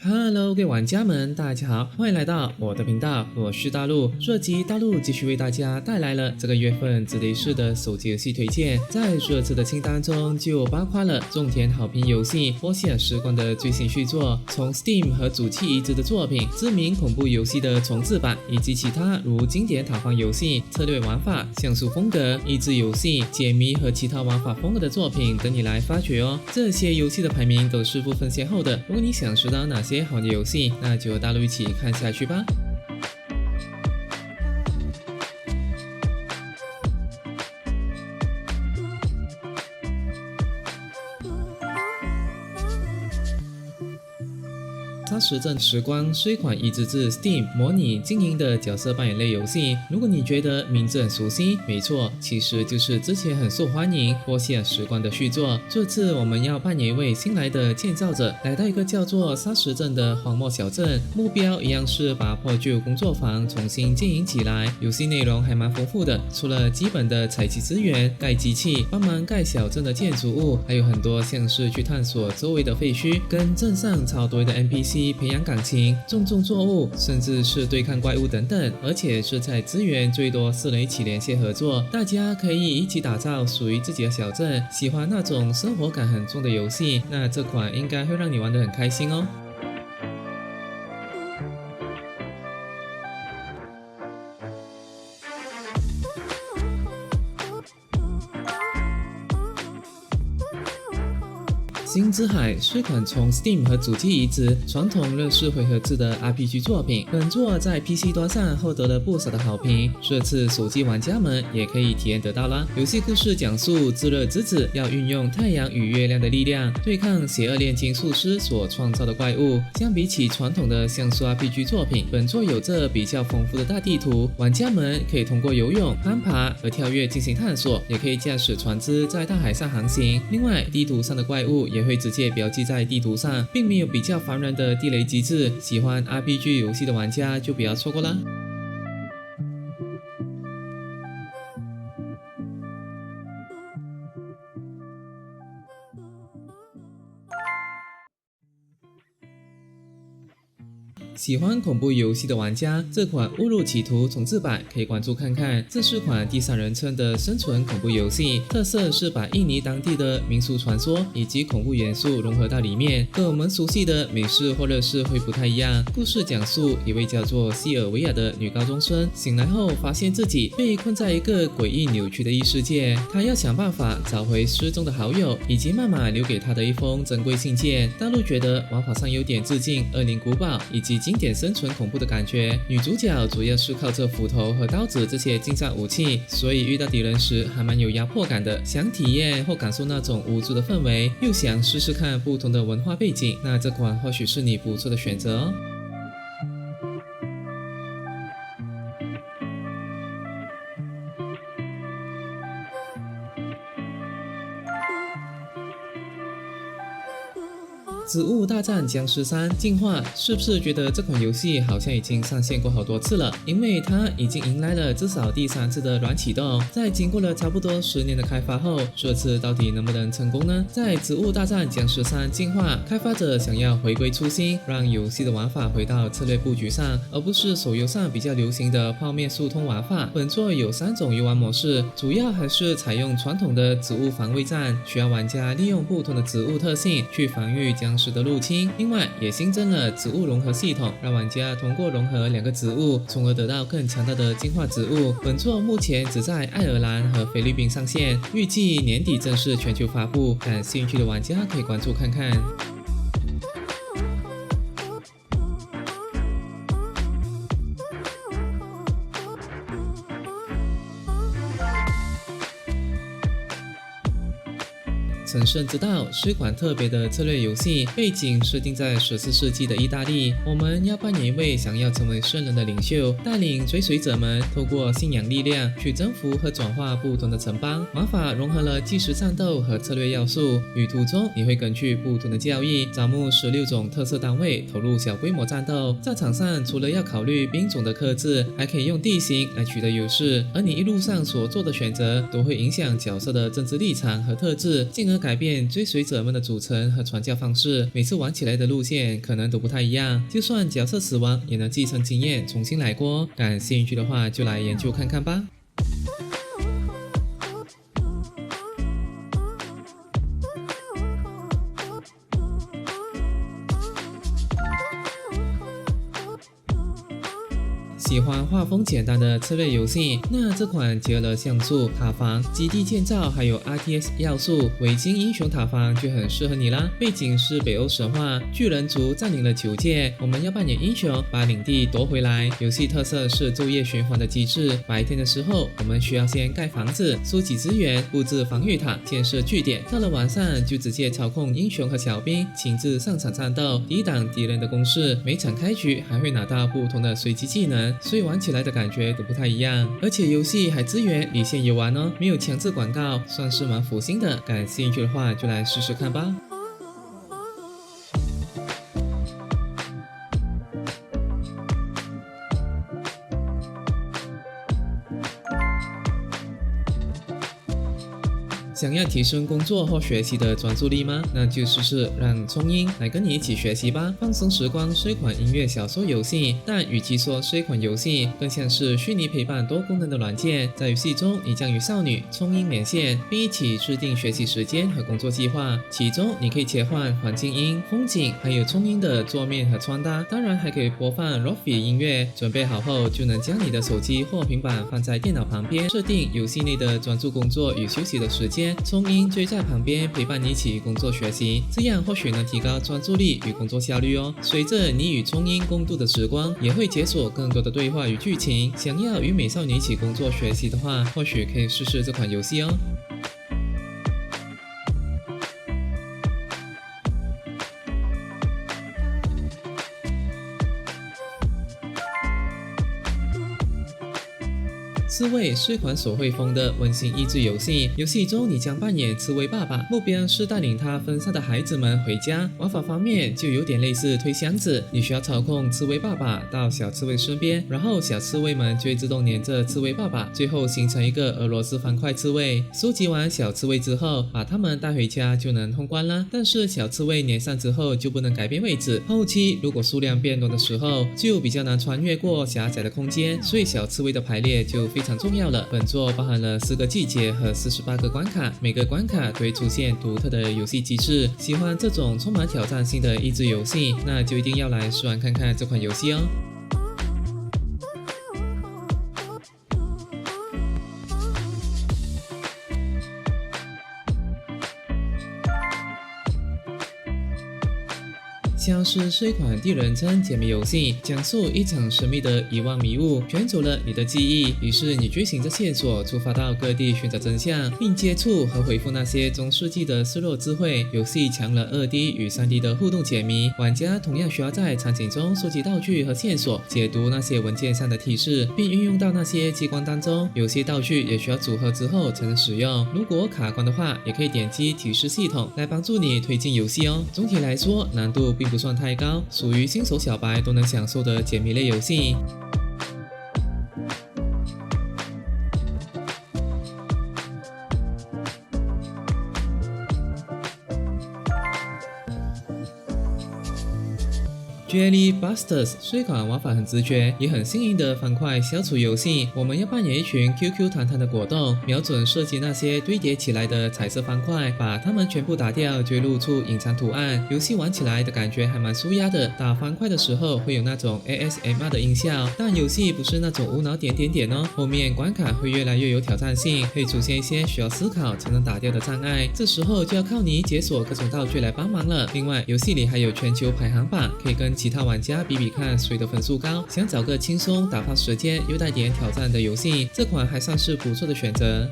Hello， 各位玩家們，大家好，歡迎來到我的頻道，我是大陸。這集大陸繼續為大家帶來了這個月份值得一試的手機遊戲推薦。在這次的清單中，就包括了種田好評遊戲《波西亞時光》的最新續作，從 Steam 和主機移植的作品，知名恐怖遊戲的重制版，以及其他如經典塔防遊戲、策略玩法、像素風格、益智遊戲、解謎和其他玩法風格的作品等你來發掘哦。這些遊戲的排名都是不分先後的。如果你想知道哪些好的遊戏，那就和大陸一起看下去吧。沙石镇时光是一款移植自 Steam 模擬经营的角色扮演類遊戲。如果你覺得名字很熟悉，沒錯，其實就是之前很受歡迎《波西亞時光》的續作。這次我們要扮演一位新來的建造者，來到一個叫做沙石鎮的荒漠小鎮，目標一樣是把破舊工作坊重新經營起來。遊戲內容還蠻豐富的，除了基本的採集資源、蓋機器、幫忙蓋小鎮的建築物，還有很多像是去探索周圍的廢墟，跟鎮上超多的 NPC培養感情、種作物，甚至是對抗怪物等等，而且是在資源最多4人一起連線合作，大家可以一起打造屬於自己的小鎮。喜歡那種生活感很重的遊戲，那這款應該會讓你玩得很開心哦。星之海是款從 Steam 和主機移植傳統日式回合制的 RPG 作品，本作在 PC 端上獲得了不少的好評，這次手機玩家們也可以體驗得到啦。遊戲故事講述炙熱之子要運用太陽與月亮的力量對抗邪惡煉金術師所創造的怪物。相比起傳統的像素 RPG 作品，本作有着比較豐富的大地圖，玩家們可以通過游泳、攀爬和跳躍進行探索，也可以駕駛船隻在大海上航行。另外，地圖上的怪物也會直接標記在地圖上，並沒有比較煩人的地雷機制。喜歡 RPG 遊戲的玩家就不要錯過啦。喜歡恐怖遊戲的玩家，這款誤入歧途重制版可以關注看看。這是款第三人稱的生存恐怖遊戲，特色是把印尼當地的民俗傳說以及恐怖元素融合到裡面，跟我們熟悉的美式或者是會不太一樣。故事講述一位叫做西爾維亞的女高中生醒來後，發現自己被困在一個詭異扭曲的異世界，她要想辦法找回失蹤的好友以及媽媽留給她的一封珍貴信件。大陸覺得玩法上有點致敬《惡靈古堡》以及經典生存恐怖的感覺，女主角主要是靠着斧頭和刀子這些近戰武器，所以遇到敵人時還蠻有壓迫感的。想體驗或感受那種無助的氛圍，又想試試看不同的文化背景，那這款或許是你不錯的選擇哦。植物大戰殭屍3進化，是不是覺得這款遊戲好像已經上線過好多次了？因為它已經迎來了至少第3次的軟啟動，在經過了差不多10年的開發後，這次到底能不能成功呢？在植物大戰殭屍3進化，開發者想要回歸初心，讓遊戲的玩法回到策略布局上，而不是手遊上比較流行的泡面速通玩法。本作有3種遊玩模式，主要還是採用傳統的植物防衛戰，需要玩家利用不同的植物特性去防禦殭屍的入侵。另外也新增了植物融合系統，讓玩家通過融合2個植物，從而得到更強大的进化植物。本作目前只在愛爾蘭和菲律賓上線，預計年底正式全球發布，感興趣的玩家可以關注看看。乘勝之道是一款特別的策略遊戲，背景設定在14世紀的意大利。我們要扮演一位想要成為聖人的領袖，帶領追隨者們透過信仰力量去征服和轉化不同的城邦。玩法融合了即時戰鬥和策略要素，旅途中你會根據不同的教義招募16種特色單位，投入小規模戰鬥。戰場上除了要考慮兵種的克制，還可以用地形來取得優勢，而你一路上所做的選擇都會影響角色的政治立場和特質，進而改變追隨者們的組成和傳教方式，每次玩起來的路線可能都不太一樣。就算角色死亡，也能繼承經驗，重新來過。感興趣的話，就來研究看看吧。喜歡畫風簡單的策略遊戲，那這款結合了像素、塔防、基地建造還有 RTS 要素，維京英雄塔防就很適合你啦。背景是北歐神話，巨人族佔領了9界，我們要扮演英雄，把領地奪回來。遊戲特色是晝夜循環的機制，白天的時候我們需要先蓋房子、收集資源、布置防禦塔、建設據點，到了晚上就直接操控英雄和小兵，親自上場戰鬥，抵擋敵人的攻勢。每場開局還會拿到不同的隨機技能，所以玩起來的感覺都不太一樣，而且遊戲還支援離線遊玩哦，沒有強制廣告，算是蠻佛心的。感興趣的話就來試試看吧。想要提升工作或學習的專注力嗎？那就試試讓聰英來跟你一起學習吧。放鬆時光是一款音樂小說遊戲，但與其說是一款遊戲，更像是虛擬陪伴多功能的軟件。在遊戲中，你將與少女聰英連線，並一起制定學習時間和工作計劃。其中，你可以切換環境音、風景，還有聰英的桌面和穿搭。當然，還可以播放 Lo-fi 音樂。準備好後，就能將你的手機或平板放在電腦旁邊，設定遊戲內的專注工作與休息的時間。聰英就在旁邊陪伴你一起工作學習，這樣或許能提高專注力與工作效率哦。隨着你與聰英共度的時光，也會解鎖更多的對話與劇情。想要與美少女一起工作學習的話，或許可以試試這款遊戲哦。刺猬是一款手繪風的溫馨益智遊戲，遊戲中你將扮演刺蝟爸爸，目標是帶領他分散的孩子們回家。玩法方面就有點類似推箱子，你需要操控刺蝟爸爸到小刺蝟身邊，然後小刺蝟們就會自动黏着刺蝟爸爸，最後形成一個俄羅斯方塊刺蝟。收集完小刺蝟之後，把它們帶回家就能通關啦。但是小刺蝟黏上之後就不能改變位置，後期如果數量變多的時候，就比較難穿越過狹窄的空間，所以小刺蝟的排列就非常重要了。本作包含了4個季節和48個關卡，每個關卡都會出現獨特的遊戲機制。喜歡這種充滿挑戰性的益智遊戲，那就一定要來試玩看看這款遊戲哦。消失是一款第人稱解謎遊戲，講述一場神秘的遺忘迷霧捲走了你的記憶，於是你追尋着線索，出發到各地尋找真相，並接觸和回復那些中世紀的失落智慧。遊戲強了2D 與3D 的互動解謎，玩家同樣需要在場景中收集道具和線索，解讀那些文件上的提示，並運用到那些機關當中。有些道具也需要組合之後才能使用，如果卡關的話，也可以點擊提示系統來幫助你推進遊戲哦。總體來說，難度並不算太高，屬於新手小白都能享受的解謎類遊戲。Jelly Busters 是一款玩法很直覺也很新穎的方塊消除遊戲。我們要扮演一群 QQ 彈彈的果凍，瞄準射擊那些堆疊起來的彩色方塊，把它們全部打掉，就會露出隱藏圖案。遊戲玩起來的感覺還蠻舒壓的，打方塊的時候會有那種 ASMR 的音效，但遊戲不是那種無腦點點點哦。後面關卡會越來越有挑戰性，會出現一些需要思考才能打掉的障礙，這時候就要靠你解鎖各種道具來幫忙了。另外，遊戲裡還有全球排行榜，可以跟其他玩家比比看誰的分數高。想找個輕鬆打發時間又帶點挑戰的遊戲，這款還算是不錯的選擇。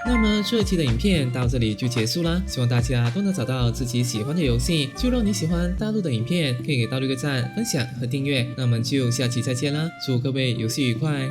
那麼這期的影片到這裡就結束啦，希望大家都能找到自己喜歡的遊戲。就若你喜歡大陸的影片，可以給大陸一個讚、分享和訂閱。那我們就下期再見啦，祝各位遊戲愉快。